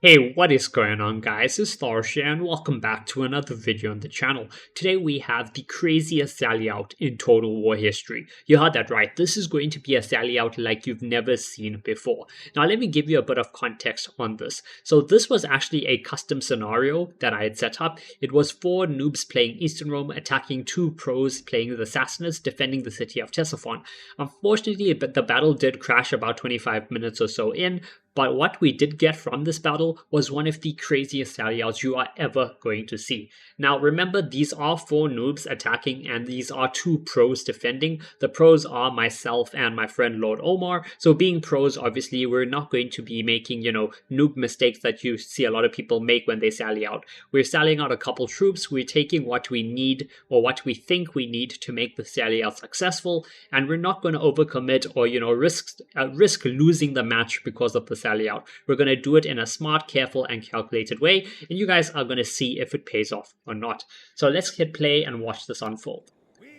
Hey, what is going on guys? It's Tharshey and welcome back to another video on the channel. Today we have the craziest sally out in Total War history. You heard that right, this is going to be a sally out like you've never seen before. Now let me give you a bit of context on this. So this was actually a custom scenario that I had set up. It was 4 noobs playing Eastern Rome attacking 2 pros playing the Assassinates defending the city of Ctesiphon. Unfortunately, the battle did crash about 25 minutes or so in. But what we did get from this battle was one of the craziest sally outs you are ever going to see. Now remember, these are 4 noobs attacking and these are 2 pros defending. The pros are myself and my friend Lord Omar. So being pros, obviously we're not going to be making, noob mistakes that you see a lot of people make when they sally out. We're sallying out a couple troops, we're taking what we need or what we think we need to make the sally out successful, and we're not going to overcommit or risk losing the match because of the sally out. We're going to do it in a smart, careful and calculated way, and you guys are going to see if it pays off or not. So let's hit play and watch this unfold.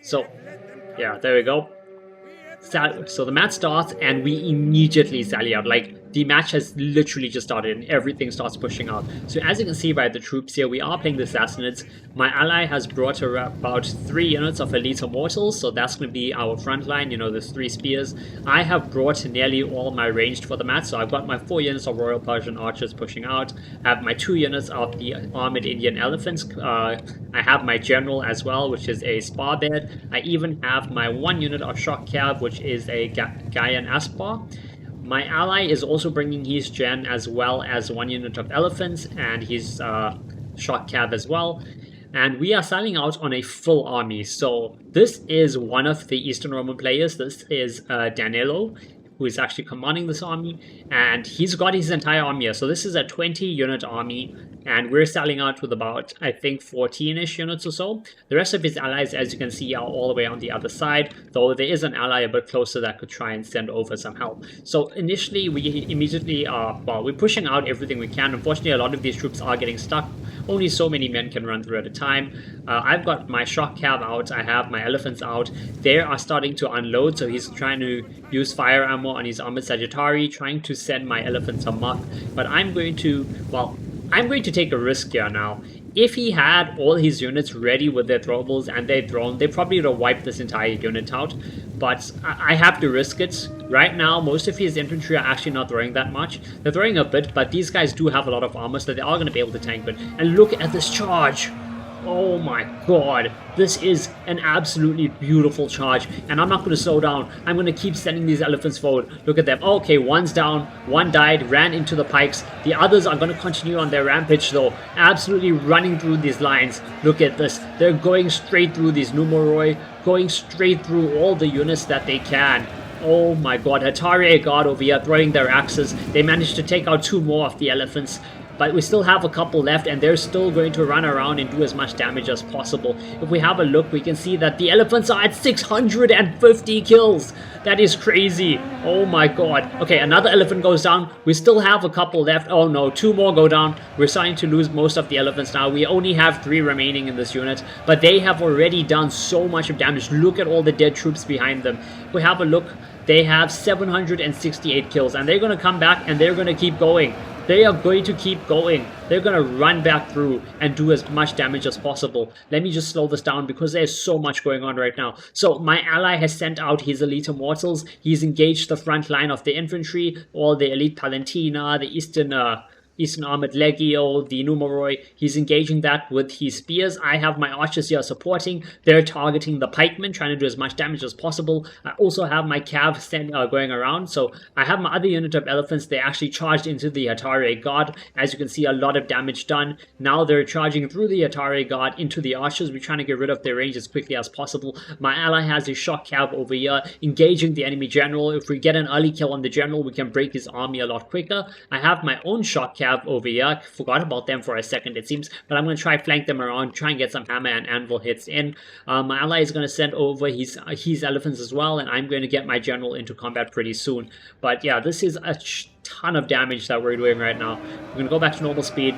So yeah, there we go. So the match starts and we immediately sally out. Like, the match has literally just started and everything starts pushing out. So as you can see by the troops here, we are playing the Assassinates. My ally has brought about 3 units of Elite Immortals, so that's going to be our front line, there's 3 spears. I have brought nearly all my ranged for the match, so I've got my 4 units of Royal Persian Archers pushing out. I have my 2 units of the Armored Indian Elephants. I have my General as well, which is a Spar Bed. I even have my 1 unit of Shock Cav, which is a Gaian Aspar. My ally is also bringing his gen as well as 1 unit of elephants and his shock cav as well. And we are selling out on a full army. So this is one of the Eastern Roman players. This is Danilo, who is actually commanding this army, and he's got his entire army here. So this is a 20 unit army, and we're selling out with about, I think, 14-ish units or so. The rest of his allies, as you can see, are all the way on the other side, though there is an ally a bit closer that could try and send over some help. So initially, we immediately we're pushing out everything we can. Unfortunately, a lot of these troops are getting stuck. Only so many men can run through at a time. I've got my shock cav out, I have my elephants out. They are starting to unload, so he's trying to use fire ammo on his armored Sagittari, trying to send my elephants amok. But I'm going to take a risk here now. If he had all his units ready with their throwables and their drone, they probably would have wiped this entire unit out. But I have to risk it. Right now, most of his infantry are actually not throwing that much. They're throwing a bit, but these guys do have a lot of armor, so they are going to be able to tank it. And look at this charge! Oh my god, this is an absolutely beautiful charge, and I'm not going to slow down. I'm going to keep sending these elephants forward. Look at them. Okay, one's down, one died, ran into the pikes. The others are going to continue on their rampage though, absolutely running through these lines. Look at this. They're going straight through these Numeroi, going straight through all the units that they can. Oh my god, Hatari God over here throwing their axes. They managed to take out 2 more of the elephants. But we still have a couple left, and they're still going to run around and do as much damage as possible. If we have a look, we can see that the elephants are at 650 kills. That is crazy. Oh my god. Okay, another elephant goes down. We still have a couple left. Oh no, 2 more go down. We're starting to lose most of the elephants now. We only have 3 remaining in this unit, but they have already done so much of damage. Look at all the dead troops behind them. If we have a look, they have 768 kills, and they're going to come back and they're going to keep going. They are going to keep going. They're going to run back through and do as much damage as possible. Let me just slow this down because there's so much going on right now. So my ally has sent out his Elite Immortals. He's engaged the front line of the infantry, all the Elite Palantina, the Eastern Armored Legio, the Numeroi. He's engaging that with his spears. I have my archers here supporting. They're targeting the pikemen, trying to do as much damage as possible. I also have my cav going around. So I have my other unit of elephants. They actually charged into the Atari Guard. As you can see, a lot of damage done. Now they're charging through the Atari Guard into the archers. We're trying to get rid of their range as quickly as possible. My ally has his shock cav over here, engaging the enemy general. If we get an early kill on the general, we can break his army a lot quicker. I have my own shock cav over here. Forgot about them for a second, it seems, but I'm going to try flank them around, try and get some hammer and anvil hits in. My ally is going to send over his elephants as well, and I'm going to get my general into combat pretty soon. But yeah, this is a ton of damage that we're doing right now. We're going to go back to normal speed.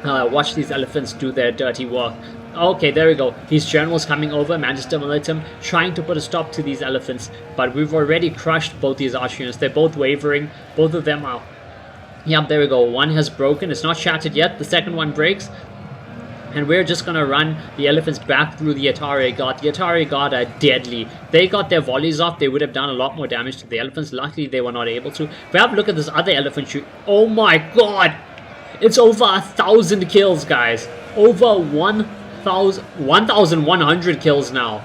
Watch these elephants do their dirty work. Okay, there we go. His general's coming over, Magister Militum, trying to put a stop to these elephants. But we've already crushed both these archer units. They're both wavering. Both of them are Yep, there we go. One has broken. It's not shattered yet. The second one breaks. And we're just gonna run the elephants back through the Atari God. The Atari God are deadly. They got their volleys off, they would have done a lot more damage to the elephants. Luckily, they were not able to. But have a look at this other elephant shoot. Oh my god! It's over 1,000 kills, guys. Over 1,100 kills now.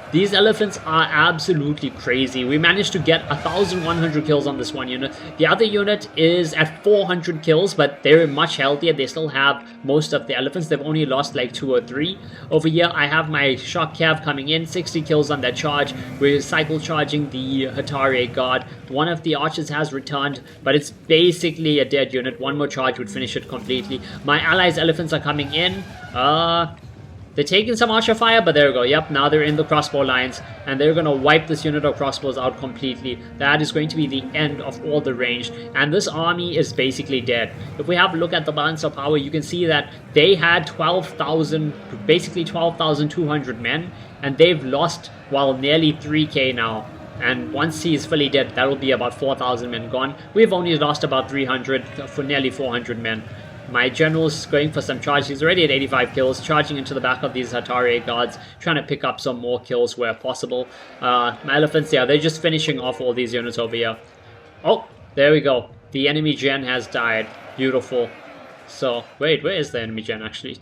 These elephants are absolutely crazy. We managed to get 1,100 kills on this one unit. The other unit is at 400 kills, but they're much healthier. They still have most of the elephants. They've only lost like 2 or 3. Over here, I have my shock cav coming in. 60 kills on that charge. We're cycle charging the Hatari God. One of the archers has returned, but it's basically a dead unit. One more charge would finish it completely. My allies' elephants are coming in. They're taking some archer fire, but there we go. Yep, now they're in the crossbow lines, and they're going to wipe this unit of crossbows out completely. That is going to be the end of all the range, and this army is basically dead. If we have a look at the balance of power, you can see that they had 12,000, basically 12,200 men, and they've lost, well, nearly 3k now. And once he is fully dead, that will be about 4,000 men gone. We've only lost about 300 for nearly 400 men. My general's going for some charge. He's already at 85 kills, charging into the back of these Hatari guards, trying to pick up some more kills where possible. My elephants, yeah, they're just finishing off all these units over here. Oh, there we go. The enemy gen has died. Beautiful. So, wait, where is the enemy gen actually?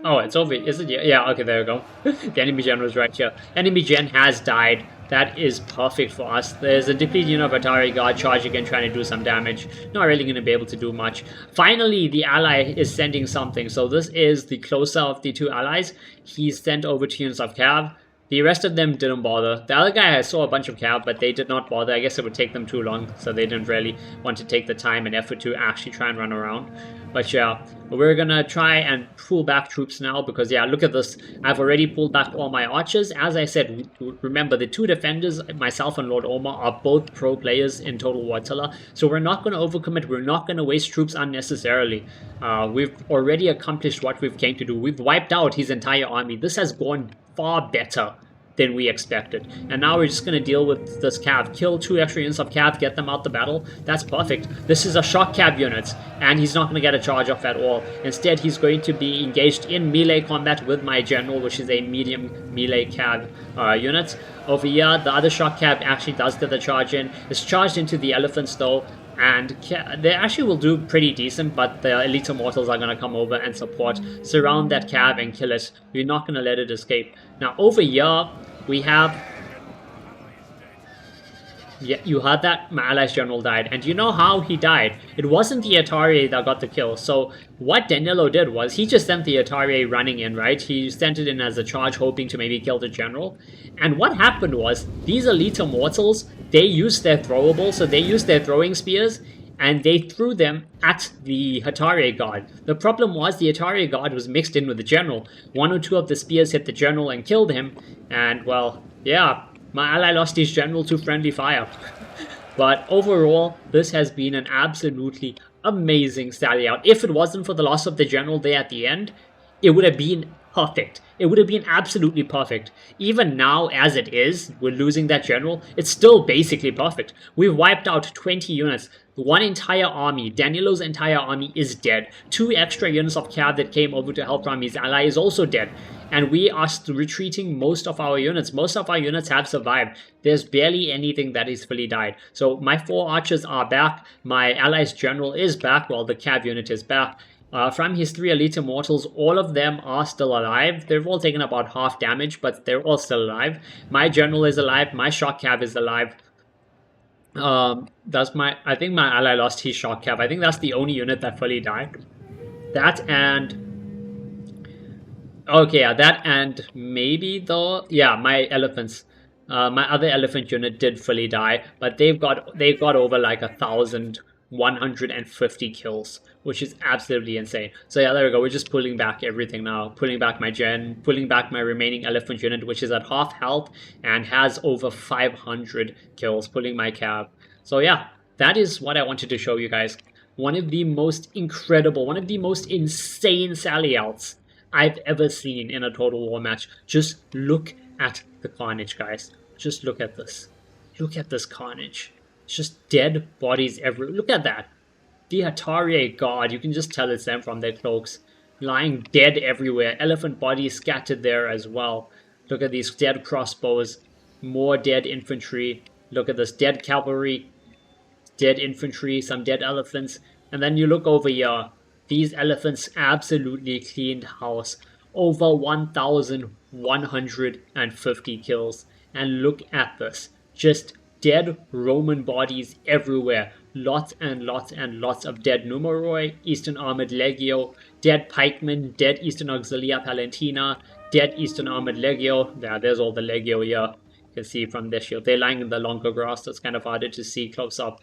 Oh, it's over. Is it? Yeah, okay, there we go. The enemy gen was right here. Enemy gen has died. That is perfect for us. There's a depleted unit of Atari Guard charging and trying to do some damage. Not really going to be able to do much. Finally, the ally is sending something. So this is the closer of the two allies. He's sent over 2 units of cav. The rest of them didn't bother. The other guy, I saw a bunch of cav, but they did not bother. I guess it would take them too long, so they didn't really want to take the time and effort to actually try and run around. But yeah, we're gonna try and pull back troops now because, yeah, look at this. I've already pulled back all my archers. As I said, remember, the 2 defenders, myself and Lord Omar, are both pro players in Total War Attila, so we're not going to overcommit. We're not going to waste troops unnecessarily. We've already accomplished what we've came to do. We've wiped out his entire army. This has gone far better than we expected. And now we're just going to deal with this cav. Kill 2 extra units of cav, get them out the battle. That's perfect. This is a shock cav unit, and he's not going to get a charge off at all. Instead, he's going to be engaged in melee combat with my general, which is a medium melee cav unit. Over here, the other shock cav actually does get the charge in. It's charged into the elephants though, and they actually will do pretty decent, but the elite immortals are going to come over and support, surround that cav and kill it. We're not going to let it escape. Now over here, we have... Yeah, you heard that? My allies general died. And you know how he died? It wasn't the Atari that got the kill. So what Danilo did was he just sent the Atari running in, right? He sent it in as a charge, hoping to maybe kill the general. And what happened was these elite immortals, they used their throwable, so they used their throwing spears, and they threw them at the Hatari guard. The problem was the Hatari guard was mixed in with the general. 1 or 2 of the spears hit the general and killed him, and well, yeah, my ally lost his general to friendly fire. But overall, this has been an absolutely amazing sally out. If it wasn't for the loss of the general there at the end, it would have been perfect. It would have been absolutely perfect. Even now, as it is, we're losing that general, it's still basically perfect. We've wiped out 20 units. 1 entire army, Danilo's entire army, is dead. 2 extra units of cav that came over to help from his ally is also dead. And we are retreating most of our units. Most of our units have survived. There's barely anything that is fully died. So my 4 archers are back. My ally's general is back. Well, the cav unit is back. From his 3 elite immortals, all of them are still alive. They've all taken about half damage, but they're all still alive. My general is alive. My shock cav is alive. I think my ally lost his shock cav. I think that's the only unit that fully died. That and... Okay, yeah, that and maybe though... Yeah, my elephants. My other elephant unit did fully die, but they got over like 1,150 kills, which is absolutely insane. So yeah, there we go. We're just pulling back everything now. Pulling back my gen, pulling back my remaining elephant unit, which is at half health and has over 500 kills, pulling my cav. So yeah, that is what I wanted to show you guys. One of the most incredible, one of the most insane sally outs I've ever seen in a Total War match. Just look at the carnage, guys. Just look at this. Look at this carnage. It's just dead bodies everywhere. Look at that. The Atari, god, you can just tell it's them from their cloaks. Lying dead everywhere. Elephant bodies scattered there as well. Look at these dead crossbows. More dead infantry. Look at this dead cavalry. Dead infantry. Some dead elephants. And then you look over here. These elephants absolutely cleaned house. Over 1,150 kills. And look at this. Just dead Roman bodies everywhere. Lots and lots and lots of dead numeroi, Eastern Armored Legio, dead pikemen, dead Eastern Auxilia Palentina, dead Eastern Armored Legio. Yeah, there's all the Legio here. You can see from their shield. They're lying in the longer grass. That's kind of harder to see close up.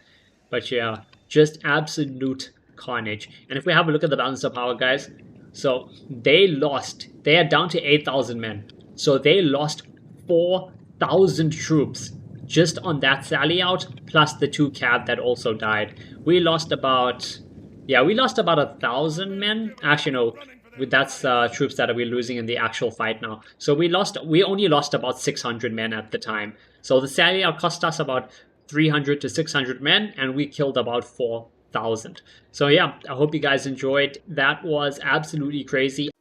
But yeah, just absolute carnage. And if we have a look at the balance of power, guys, so they lost. They are down to 8,000 men. So they lost 4,000 troops just on that sally out, plus the 2 cav that also died. We lost about, yeah, we lost about 1,000 men. Actually, no, that's troops that we're losing in the actual fight now. So we only lost about 600 men at the time. So the sally out cost us about 300 to 600 men, and we killed about 4,000. So yeah, I hope you guys enjoyed. That was absolutely crazy.